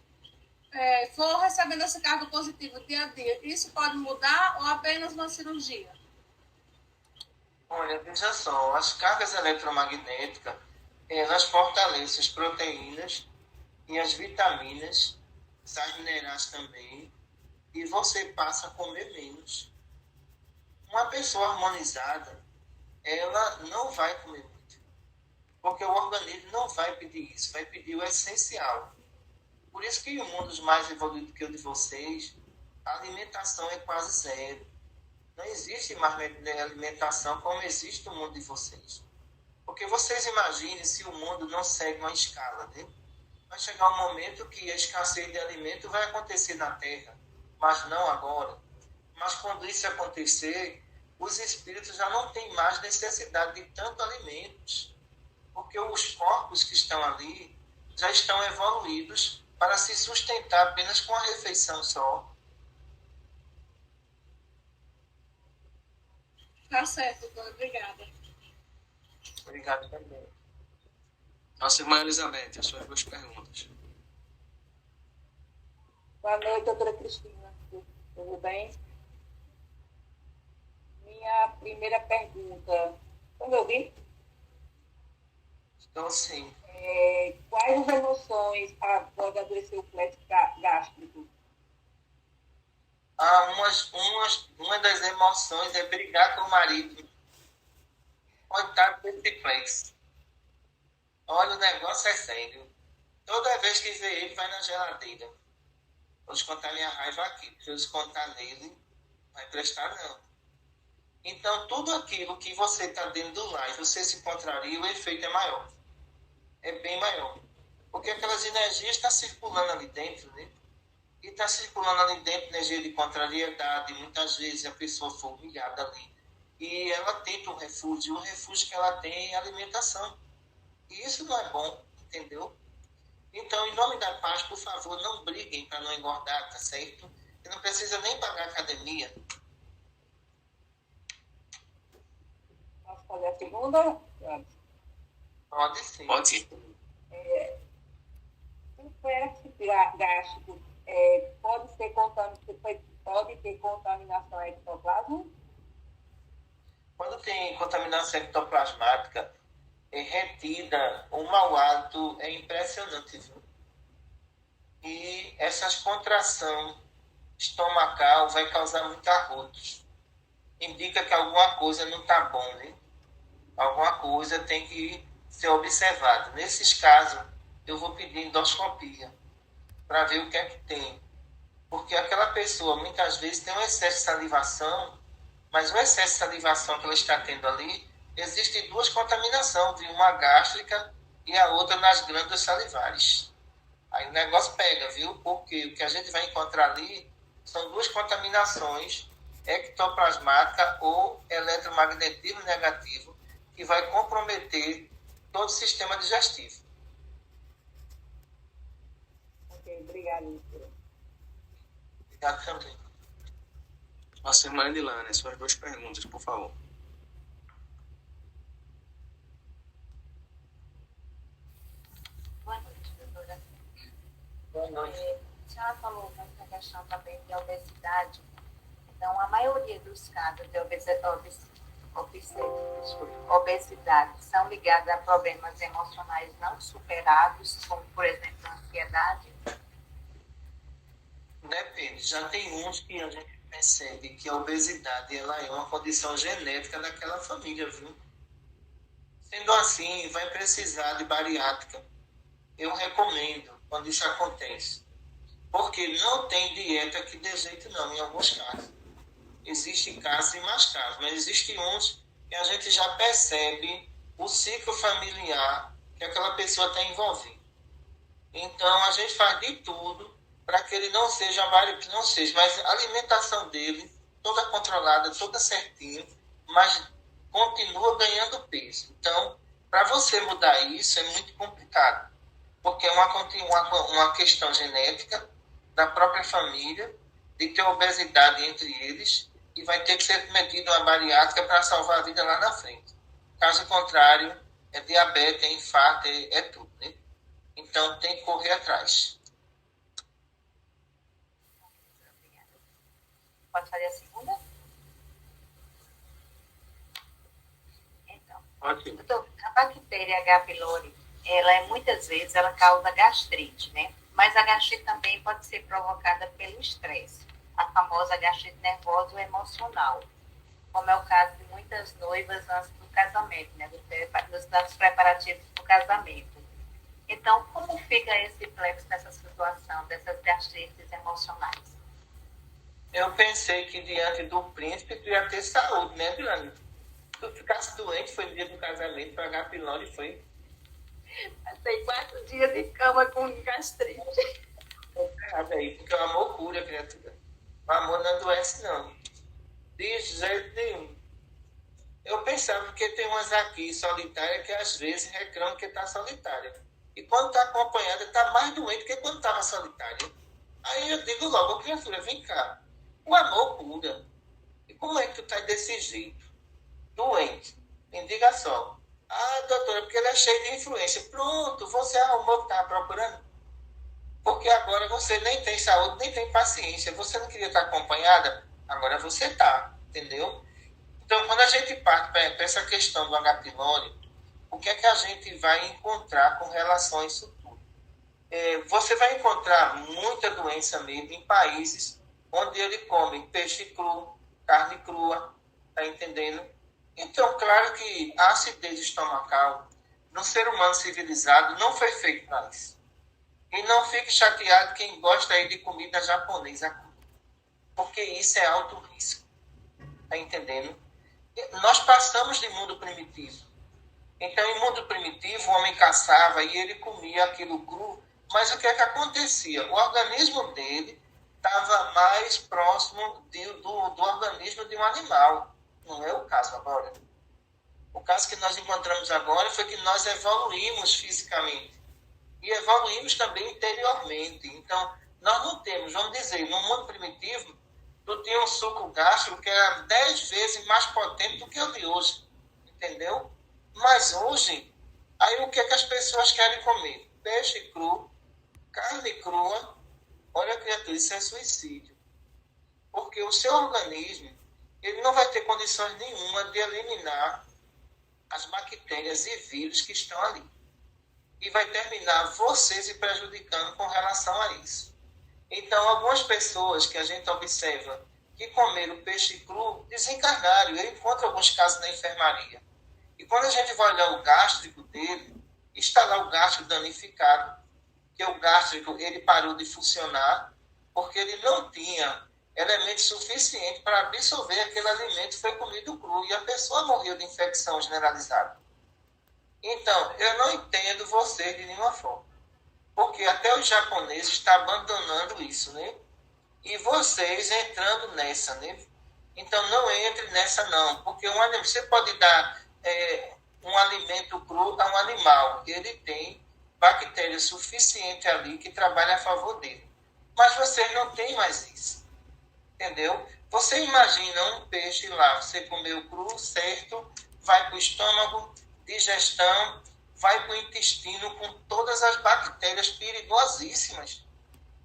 for recebendo essa carga positiva dia a dia, isso pode mudar ou apenas na cirurgia? Olha, veja só, as cargas eletromagnéticas, elas fortalecem as proteínas e as vitaminas, sais minerais também, e você passa a comer menos. Uma pessoa harmonizada, ela não vai comer muito, porque o organismo não vai pedir isso, vai pedir o essencial. Por isso que em mundos mais evoluídos que o de vocês, a alimentação é quase zero. Não existe mais alimentação como existe no mundo de vocês. Porque vocês imaginem se o mundo não segue uma escala, né? Vai chegar um momento que a escassez de alimento vai acontecer na Terra, mas não agora. Mas quando isso acontecer, os espíritos já não têm mais necessidade de tanto alimentos, porque os corpos que estão ali já estão evoluídos para se sustentar apenas com a refeição só. Tá certo, doutora. Obrigada. Obrigado também. Nossa irmã Elizabeth, as suas duas perguntas. Boa noite, doutora Cristina. Tudo bem? Minha primeira pergunta. Estão me ouvindo? Então, sim. Quais as emoções após adoecer o plexo gástrico? Uma das emoções é brigar com o marido. Coitado desse plexo. Olha, o negócio é sério. Toda vez que vê ele, vai na geladeira. Vou descontar minha raiva aqui. Se eu descontar nele, não vai prestar não. Então, tudo aquilo que você está dentro do lar e você se contraria, o efeito é maior. É bem maior. Porque aquelas energias estão circulando ali dentro, né? E está circulando ali dentro energia de contrariedade. Muitas vezes a pessoa foi humilhada ali. E ela tenta um refúgio. E o refúgio que ela tem é alimentação. E isso não é bom, entendeu? Então, em nome da paz, por favor, não briguem para não engordar, tá certo? E não precisa nem pagar academia. Posso fazer a segunda? Pode sim. Pode sim. O plexo gástrico pode ter contaminação ectoplasma? Quando tem contaminação ectoplasmática, retida, o mau hálito é impressionante, viu? E essas contração estomacal vai causar muitos arrotos. Indica que alguma coisa não está bom, né? Alguma coisa tem que ser observada. Nesses casos, eu vou pedir endoscopia para ver o que é que tem. Porque aquela pessoa, muitas vezes, tem um excesso de salivação, mas o excesso de salivação que ela está tendo ali, existem duas contaminações, viu? Uma gástrica e a outra nas glândulas salivares. Aí o negócio pega, viu? Porque o que a gente vai encontrar ali são duas contaminações, ectoplasmática ou eletromagnetismo negativo, que vai comprometer todo o sistema digestivo. Ok, obrigada, doutora. Obrigado também. Nossa irmã Edilane, as suas duas perguntas, por favor. Boa noite, doutora. Boa noite. A senhora falou muito na questão também de obesidade. Então, a maioria dos casos de obesidade são ligados a problemas emocionais não superados, como, por exemplo, a ansiedade. Depende. Já tem uns que a gente percebe que a obesidade ela é uma condição genética daquela família, viu? Sendo assim, vai precisar de bariátrica. Eu recomendo quando isso acontece. Porque não tem dieta que dê jeito não, em alguns casos. Existem casos e mais casos, mas existem uns que a gente já percebe o ciclo familiar que aquela pessoa está envolvida. Então, a gente faz de tudo para que ele não seja que não seja, mas a alimentação dele, toda controlada, toda certinha, mas continua ganhando peso. Então, para você mudar isso é muito complicado, porque é uma questão genética da própria família, de ter obesidade entre eles, e vai ter que ser metida uma bariátrica para salvar a vida lá na frente. Caso contrário, é diabetes, é infarto, é tudo, né? Então, tem que correr atrás. Pode fazer a segunda? Tranquilo. Doutor, a bactéria H. pylori, muitas vezes ela causa gastrite, né? Mas a gastrite também pode ser provocada pelo estresse, a famosa gastrite nervosa ou emocional, como é o caso de muitas noivas antes do casamento, né? Dos preparativos do casamento. Então, como fica esse plexo nessa situação, dessas gastrites emocionais? Eu pensei que diante do príncipe tu ia ter saúde, né, Vilani? Tu ficasse doente, foi no dia do casamento, foi H. pylori, foi. Passei 4 dias de cama com gastrite. Errado aí, porque o amor cura, criatura. O amor não adoece, não. De jeito nenhum. Eu pensava, porque tem umas aqui solitárias que às vezes reclamam que está solitária. E quando está acompanhada, está mais doente que quando estava solitária. Aí eu digo logo, criatura, vem cá. O amor cura. E como é que tu está desse jeito? Doente. Me diga só. Ah, doutora, porque ele é cheio de influência. Pronto, você arrumou o que estava procurando? Porque agora você nem tem saúde, nem tem paciência. Você não queria estar acompanhada? Agora você está, entendeu? Então, quando a gente parte para essa questão do H. pylori, o que é que a gente vai encontrar com relação a isso tudo? Você vai encontrar muita doença mesmo em países onde ele come peixe cru, carne crua, tá entendendo? Então, claro que a acidez estomacal no ser humano civilizado não foi feito para isso. E não fique chateado quem gosta aí de comida japonesa, porque isso é alto risco, tá entendendo? Nós passamos de mundo primitivo. Então, em mundo primitivo, o homem caçava e ele comia aquilo cru, mas o que é que acontecia? O organismo dele estava mais próximo do organismo de um animal. Não é o caso agora. O caso que nós encontramos agora foi que nós evoluímos fisicamente e evoluímos também interiormente. Então, nós não temos, vamos dizer, no mundo primitivo, tu tinha um suco gástrico que era 10 vezes mais potente do que o de hoje. Entendeu? Mas hoje, aí o que é que as pessoas querem comer? Peixe cru, carne crua. Olha, criatura, isso é suicídio. Porque o seu organismo, ele não vai ter condições nenhuma de eliminar as bactérias e vírus que estão ali. E vai terminar você se prejudicando com relação a isso. Então, algumas pessoas que a gente observa que comeram peixe cru desencarnaram. Eu encontro alguns casos na enfermaria. E quando a gente vai olhar o gástrico dele, está lá o gástrico danificado, que o gástrico ele parou de funcionar porque ele não tinha elemento suficiente para absorver aquele alimento que foi comido cru e a pessoa morreu de infecção generalizada. Então, eu não entendo você de nenhuma forma, porque até os japoneses estão abandonando isso, né? E vocês entrando nessa, né? Então, não entre nessa não, porque você pode dar um alimento cru a um animal, ele tem bactéria suficiente ali que trabalha a favor dele. Mas vocês não têm mais isso. Entendeu? Você imagina um peixe lá, você comeu cru, certo? Vai para o estômago, digestão, vai para o intestino com todas as bactérias perigosíssimas.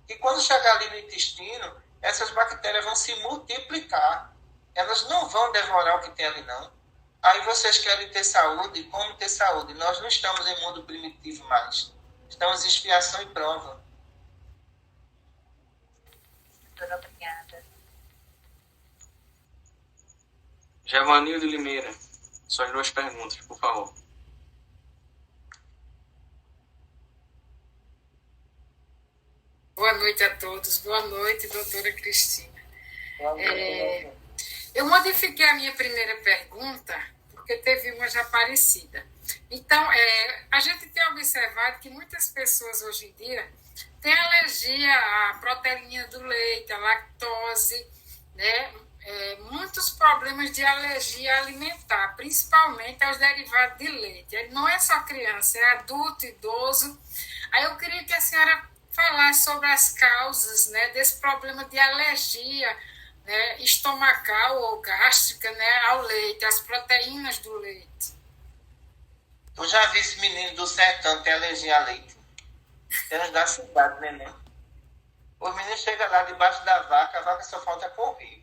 E quando chegar ali no intestino, essas bactérias vão se multiplicar. Elas não vão devorar o que tem ali, não. Aí vocês querem ter saúde? Como ter saúde? Nós não estamos em mundo primitivo mais. Estamos em expiação e prova. Doutora, obrigada. Gevanildo Limeira, suas 2 perguntas, por favor. Boa noite a todos. Boa noite, doutora Cristina. Eu modifiquei a minha primeira pergunta, porque teve uma já parecida. Então, a gente tem observado que muitas pessoas hoje em dia têm alergia à proteína do leite, à lactose, né? Muitos problemas de alergia alimentar, principalmente aos derivados de leite. Não é só criança, é adulto, idoso. Aí eu queria que a senhora falasse sobre as causas, né, desse problema de alergia, né, estomacal ou gástrica, né, ao leite, às proteínas do leite. Tu já vi esse menino do sertão ter alergia a leite? Eles da cidade, né? Os meninos chegam lá debaixo da vaca, a vaca só falta correr.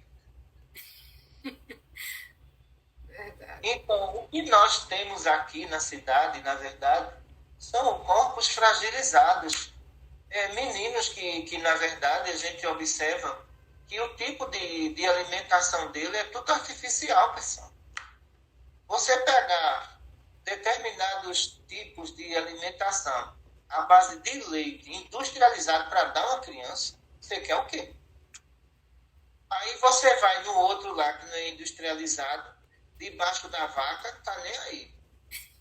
Verdade. Então, o que nós temos aqui na cidade, na verdade, são corpos fragilizados. Meninos que, na verdade, a gente observa que o tipo de alimentação dele é tudo artificial, pessoal. Você pegar determinados tipos de alimentação à base de leite industrializado para dar uma criança, você quer o quê? Aí você vai no outro lá que não é industrializado, debaixo da vaca, tá nem aí.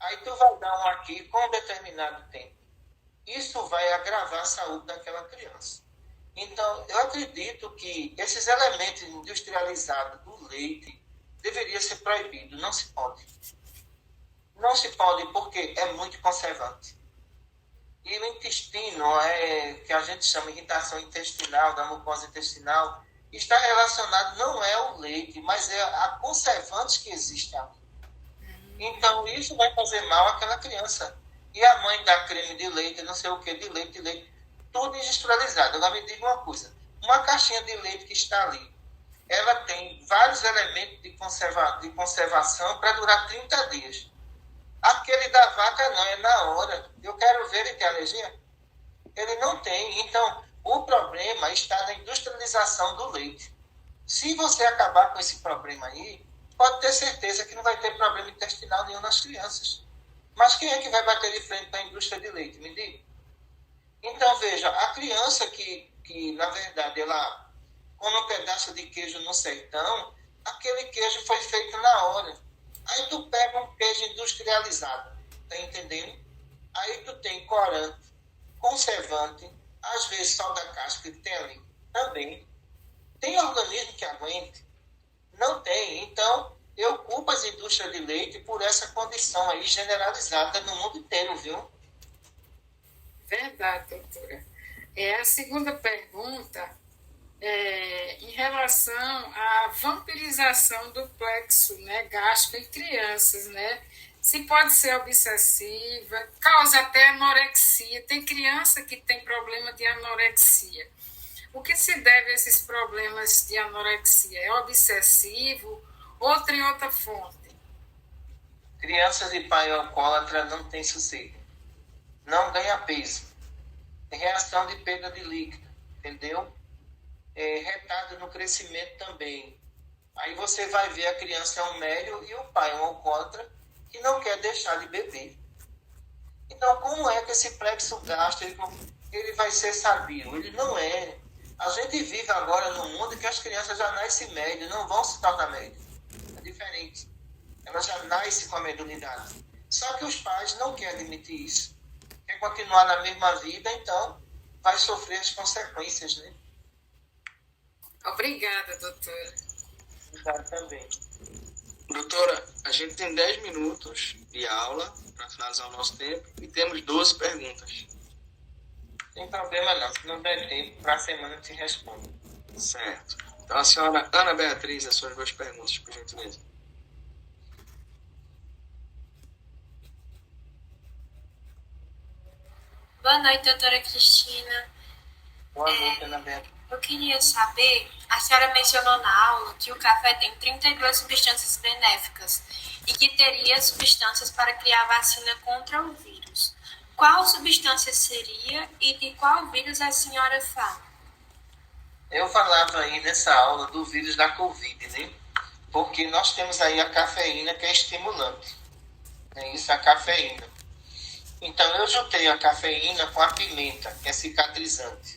Aí tu vai dar um aqui com um determinado tempo. Isso vai agravar a saúde daquela criança. Então, eu acredito que esses elementos industrializados do leite deveria ser proibido. Não se pode. Não se pode porque é muito conservante. E o intestino, que a gente chama de irritação intestinal, da mucosa intestinal, está relacionado, não é o leite, mas é a conservantes que existem ali. Então, isso vai fazer mal àquela criança. E a mãe dá creme de leite, não sei o que, de leite, tudo industrializado. Agora me diga uma coisa, uma caixinha de leite que está ali, ela tem vários elementos de conservação para durar 30 dias. Aquele da vaca não, é na hora. Eu quero ver, ele tem alergia? Ele não tem. Então, o problema está na industrialização do leite. Se você acabar com esse problema aí, pode ter certeza que não vai ter problema intestinal nenhum nas crianças. Mas quem é que vai bater de frente para a indústria de leite? Me diga. Então, veja, a criança que na verdade, ela come um pedaço de queijo no sertão, aquele queijo foi feito na hora. Aí tu pega um queijo industrializado, tá entendendo? Aí tu tem corante, conservante, às vezes sal da casca que tem ali também. Tem organismo que aguente? Não tem. Então, eu culpo as indústrias de leite por essa condição aí generalizada no mundo inteiro, viu? Verdade, doutora. A segunda pergunta em relação à vampirização do plexo, né, gástrico em crianças, né? Se pode ser obsessiva, causa até anorexia. Tem criança que tem problema de anorexia. O que se deve a esses problemas de anorexia? É obsessivo ou tem outra fonte? Crianças de pai alcoólatra não têm sossego. Não ganha peso. Tem reação de perda de líquido, entendeu? Retardo no crescimento também. Aí você vai ver a criança é um médio e o pai é um alcoólatra que não quer deixar de beber. Então, como é que esse plexo gástrico ele vai ser sadio? Ele não é. A gente vive agora num mundo que as crianças já nascem médio, não vão se tornar médio. É diferente. Elas já nascem com a mediunidade. Só que os pais não querem admitir isso. Quer continuar na mesma vida, então vai sofrer as consequências, né? Obrigada, doutora. Obrigado também. Doutora, a gente tem 10 minutos de aula para finalizar o nosso tempo e temos 12 perguntas. Sem problema não, se não der tempo, para a semana eu te respondo. Certo. Então a senhora Ana Beatriz, as suas 2 perguntas, por gentileza. Boa noite, doutora Cristina. Boa noite, Ana Beatriz. Eu queria saber, a senhora mencionou na aula que o café tem 32 substâncias benéficas e que teria substâncias para criar vacina contra o vírus. Qual substância seria e de qual vírus a senhora fala? Eu falava aí nessa aula do vírus da Covid, né? Porque nós temos aí a cafeína que é estimulante. É isso, a cafeína. Então eu juntei a cafeína com a pimenta, que é cicatrizante.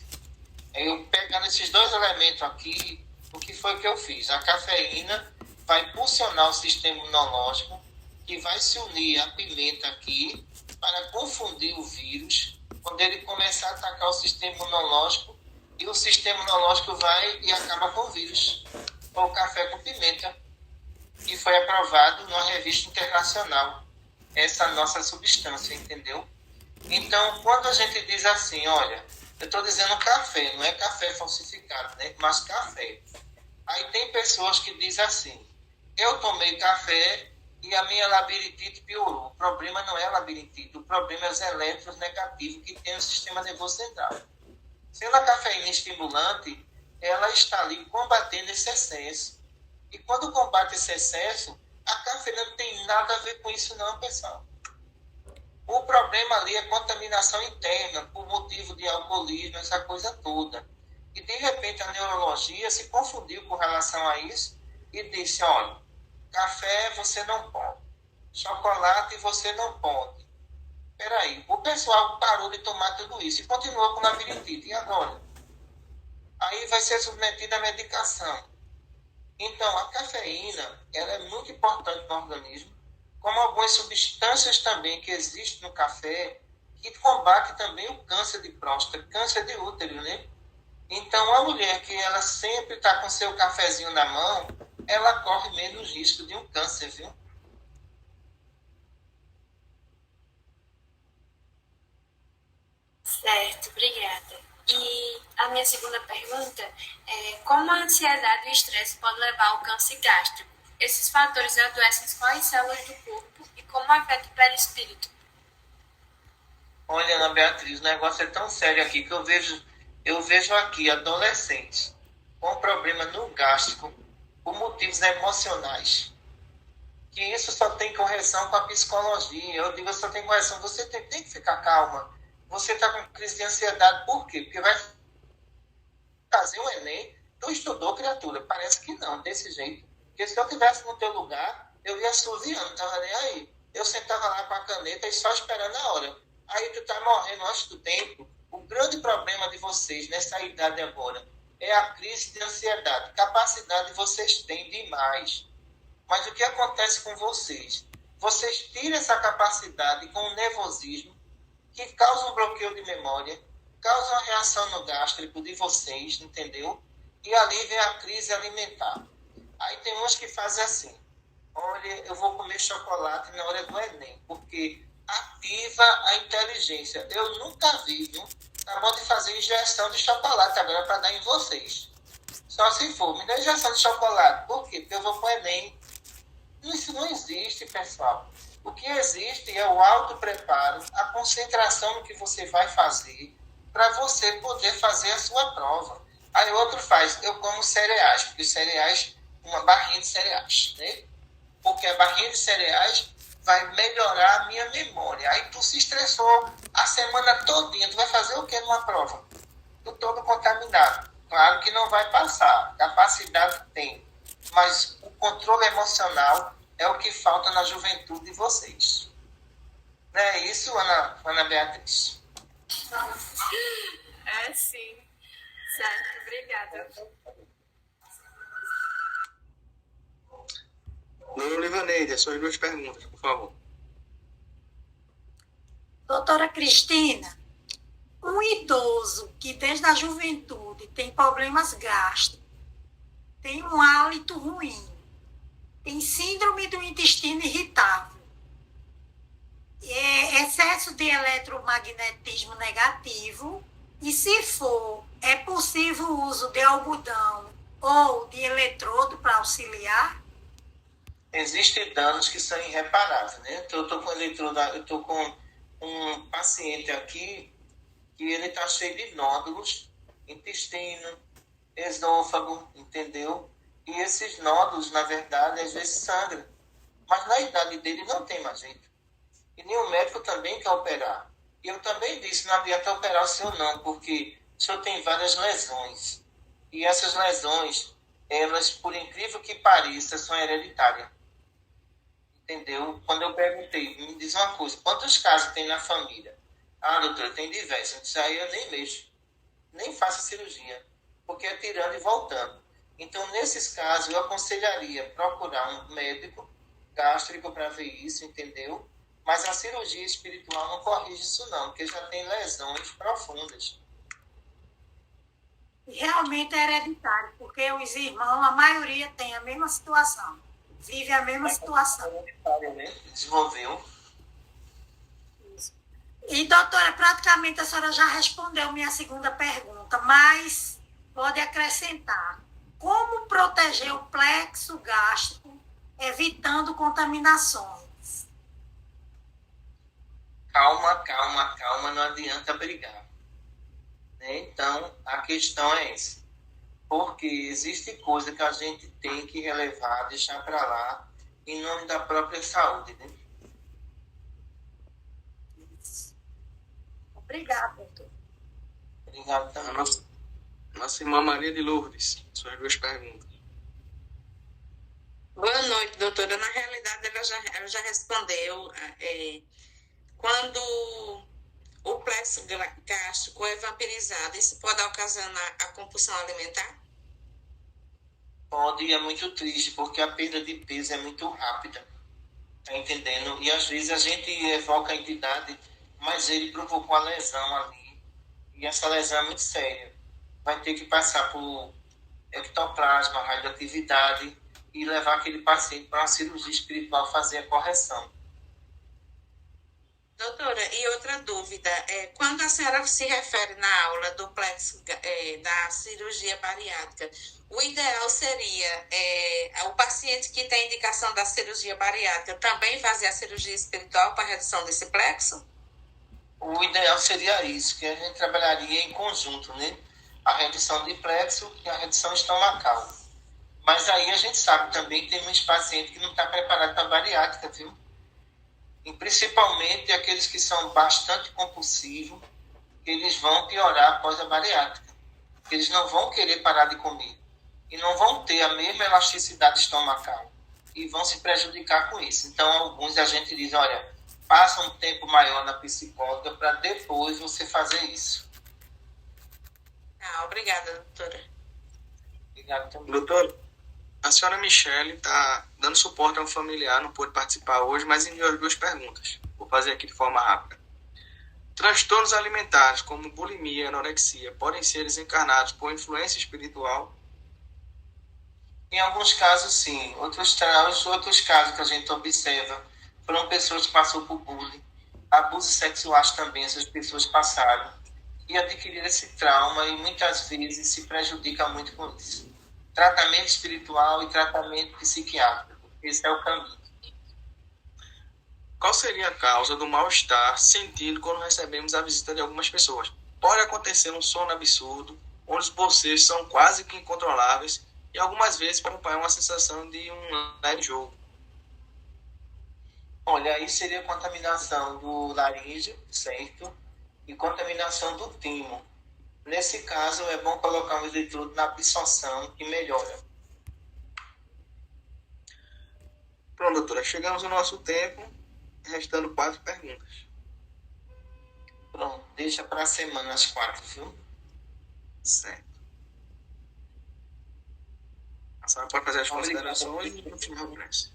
Eu pegando esses 2 elementos aqui, o que foi que eu fiz? A cafeína vai impulsionar o sistema imunológico, que vai se unir à pimenta aqui, para confundir o vírus, quando ele começar a atacar o sistema imunológico, e o sistema imunológico vai e acaba com o vírus. Foi o café com pimenta, que foi aprovado numa revista internacional, essa nossa substância, entendeu? Então, quando a gente diz assim, olha, eu estou dizendo café, não é café falsificado, né? Mas café. Aí tem pessoas que dizem assim, eu tomei café e a minha labirintite piorou. O problema não é a labirintite, o problema é os elétrons negativos que tem no sistema nervoso central. Sendo a cafeína estimulante, ela está ali combatendo esse excesso. E quando combate esse excesso, A cafeína não tem nada a ver com isso não, pessoal. O problema ali é contaminação interna, por motivo de alcoolismo, essa coisa toda. E, de repente, a neurologia se confundiu com relação a isso e disse, olha, café você não pode, chocolate você não pode. Peraí, o pessoal parou de tomar tudo isso e continuou com labirintite. E agora? Aí vai ser submetido à medicação. Então, a cafeína, ela é muito importante no organismo, como algumas substâncias também que existem no café, que combate também o câncer de próstata, câncer de útero, né? Então, a mulher que ela sempre está com seu cafezinho na mão, ela corre menos risco de um câncer, viu? Certo, obrigada. E a minha segunda pergunta é como a ansiedade e o estresse podem levar ao câncer gástrico? Esses fatores adoecem quais células do corpo e como afeta o perispírito? Olha, Ana Beatriz, o negócio é tão sério aqui que eu vejo aqui adolescentes com problema no gástrico por motivos emocionais. Que isso só tem correção com a psicologia. Eu digo, só tem correção. Você tem que ficar calma. Você está com crise de ansiedade, por quê? Porque vai fazer o Enem. Tu estudou, criatura? Parece que não, desse jeito. Porque se eu estivesse no teu lugar, eu ia assoviando, não estava nem aí. Eu sentava lá com a caneta e só esperando a hora. Aí tu tá morrendo antes do tempo. O grande problema de vocês nessa idade agora é a crise de ansiedade. Capacidade vocês têm demais. Mas o que acontece com vocês? Vocês tiram essa capacidade com o nervosismo, que causa um bloqueio de memória, causa uma reação no gástrico de vocês, entendeu? E ali vem a crise alimentar. Aí tem uns que fazem assim, olha, eu vou comer chocolate na hora do Enem, porque ativa a inteligência. Eu nunca vi, viu? Tá bom de fazer injeção de chocolate agora para dar em vocês. Só se for, me dá injeção de chocolate. Por quê? Porque eu vou pro Enem. Isso não existe, pessoal. O que existe é o auto-preparo, a concentração no que você vai fazer para você poder fazer a sua prova. Aí outro faz, eu como cereais, porque cereais, uma barrinha de cereais, né? Porque a barrinha de cereais vai melhorar a minha memória. Aí tu se estressou a semana todinha, tu vai fazer o que numa prova? Tu todo contaminado. Claro que não vai passar, capacidade tem, mas o controle emocional é o que falta na juventude de vocês. Não é isso, Ana Beatriz? É sim. Certo, obrigada. Loura Ivaneide, as suas duas perguntas, por favor. Doutora Cristina, um idoso que desde a juventude tem problemas gástricos, tem um hálito ruim, tem síndrome do intestino irritável, excesso de eletromagnetismo negativo, e se for, é possível o uso de algodão ou de eletrodo para auxiliar? Existem danos que são irreparáveis, né? Eu estou com eletrodo, eu estou com um paciente aqui que ele está cheio de nódulos, intestino, esôfago, entendeu? E esses nódulos, na verdade, às vezes sangram. Mas na idade dele não tem mais jeito. E nenhum médico também quer operar. E eu também disse, não adianta operar o senhor não, porque o senhor tem várias lesões. E essas lesões, elas, por incrível que pareça, são hereditárias. Entendeu? Quando eu perguntei, me diz uma coisa, quantos casos tem na família? Ah, doutora, tem diversos. Isso aí eu nem mexo. Nem faço cirurgia. Porque é tirando e voltando. Então, nesses casos, eu aconselharia procurar um médico gástrico para ver isso, entendeu? Mas a cirurgia espiritual não corrige isso não, porque já tem lesões profundas. Realmente é hereditário, porque os irmãos, a maioria tem a mesma situação, vive a mesma situação. Desenvolveu. E, doutora, praticamente a senhora já respondeu minha segunda pergunta, mas pode acrescentar. Como proteger o plexo gástrico, evitando contaminações? Calma, não adianta brigar. Né? Então, a questão é essa. Porque existe coisa que a gente tem que relevar, deixar para lá, em nome da própria saúde, né? Obrigada, doutor. Obrigado também. Nossa irmã Maria de Lourdes, suas 2 perguntas. Boa noite, doutora. Na realidade, ela já respondeu. Quando o plexo gástrico é vampirizado, isso pode ocasionar a compulsão alimentar? Pode, e é muito triste, porque a perda de peso é muito rápida, tá entendendo? E às vezes a gente evoca a entidade, mas ele provocou a lesão ali, e essa lesão é muito séria. Vai ter que passar por ectoplasma, radioatividade, e levar aquele paciente para uma cirurgia espiritual fazer a correção. Doutora, e outra dúvida, quando a senhora se refere na aula do plexo da cirurgia bariátrica, o ideal seria o paciente que tem indicação da cirurgia bariátrica também fazer a cirurgia espiritual para a redução desse plexo? O ideal seria isso, que a gente trabalharia em conjunto, né? A redução de plexo e a redução estomacal. Mas aí a gente sabe também que tem muitos pacientes que não estão preparados para a bariátrica, viu? E principalmente aqueles que são bastante compulsivos, eles vão piorar após a bariátrica. Eles não vão querer parar de comer. E não vão ter a mesma elasticidade estomacal. E vão se prejudicar com isso. Então, alguns a gente diz, olha, passa um tempo maior na psicóloga para depois você fazer isso. Obrigada, doutora. Obrigado também. Doutor, a senhora Michele está dando suporte a um familiar, não pôde participar hoje, mas enviou as 2 perguntas. Vou fazer aqui de forma rápida. Transtornos alimentares, como bulimia e anorexia, podem ser desencarnados por influência espiritual? Em alguns casos, sim. Outros casos que a gente observa foram pessoas que passaram por bullying, abusos sexuais também, essas pessoas passaram e adquiriram esse trauma e muitas vezes se prejudica muito com isso. Tratamento espiritual e tratamento psiquiátrico. Esse é o caminho. Qual seria a causa do mal-estar sentido quando recebemos a visita de algumas pessoas? Pode acontecer um sono absurdo, onde os bocejos são quase que incontroláveis e algumas vezes acompanhar uma sensação de um leve jogo. Olha, aí seria contaminação do laríngeo, certo? E contaminação do timo. Nesse caso, é bom colocar um eletrodo na absorção que melhora. Pronto, doutora. Chegamos no nosso tempo, restando 4 perguntas. Pronto, deixa para a semana as 4, viu? Certo. A senhora pode fazer as considerações e continuar a prece.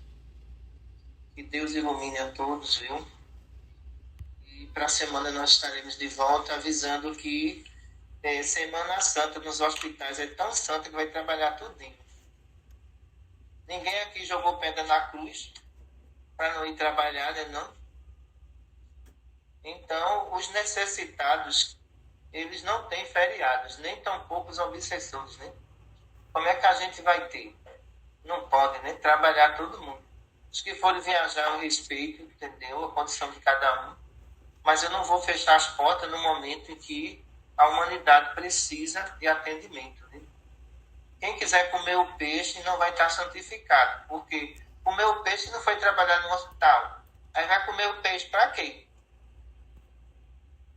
Que Deus ilumine a todos, viu? E para a semana nós estaremos de volta avisando que Semana Santa nos hospitais é tão santa que vai trabalhar tudinho. Ninguém aqui jogou pedra na cruz para não ir trabalhar, né, não? Então, os necessitados, eles não têm feriados, nem tampouco os obsessores, né? Como é que a gente vai ter? Não pode, né? Trabalhar todo mundo. Os que forem viajar, eu respeito, entendeu? A condição de cada um. Mas eu não vou fechar as portas no momento em que a humanidade precisa de atendimento, né? Quem quiser comer o peixe não vai estar santificado, porque comer o peixe não foi trabalhar no hospital. Aí vai comer o peixe para quê?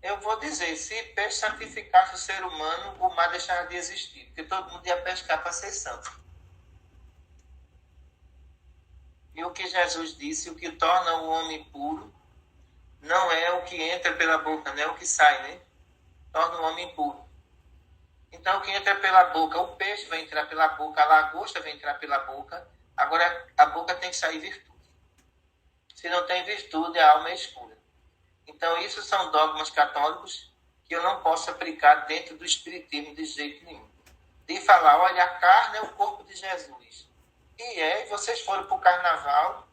Eu vou dizer, se peixe santificasse o ser humano, o mar deixaria de existir, porque todo mundo ia pescar para ser santo. E o que Jesus disse, o que torna o homem puro, não é o que entra pela boca, não é o que sai, né? Torna o homem puro. Então, o que entra pela boca, o peixe vai entrar pela boca, a lagosta vai entrar pela boca. Agora, a boca tem que sair virtude. Se não tem virtude, a alma é escura. Então, isso são dogmas católicos que eu não posso aplicar dentro do espiritismo de jeito nenhum. De falar, olha, a carne é o corpo de Jesus. E vocês foram para o carnaval,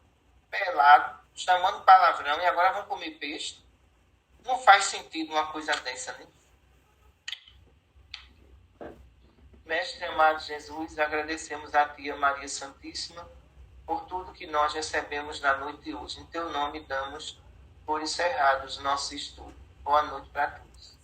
pelado, chamando palavrão, e agora vão comer peixe. Não faz sentido uma coisa dessa, né? Mestre amado Jesus, agradecemos a Tia Maria Santíssima por tudo que nós recebemos na noite de hoje. Em teu nome damos por encerrados nossos estudos. Boa noite para todos.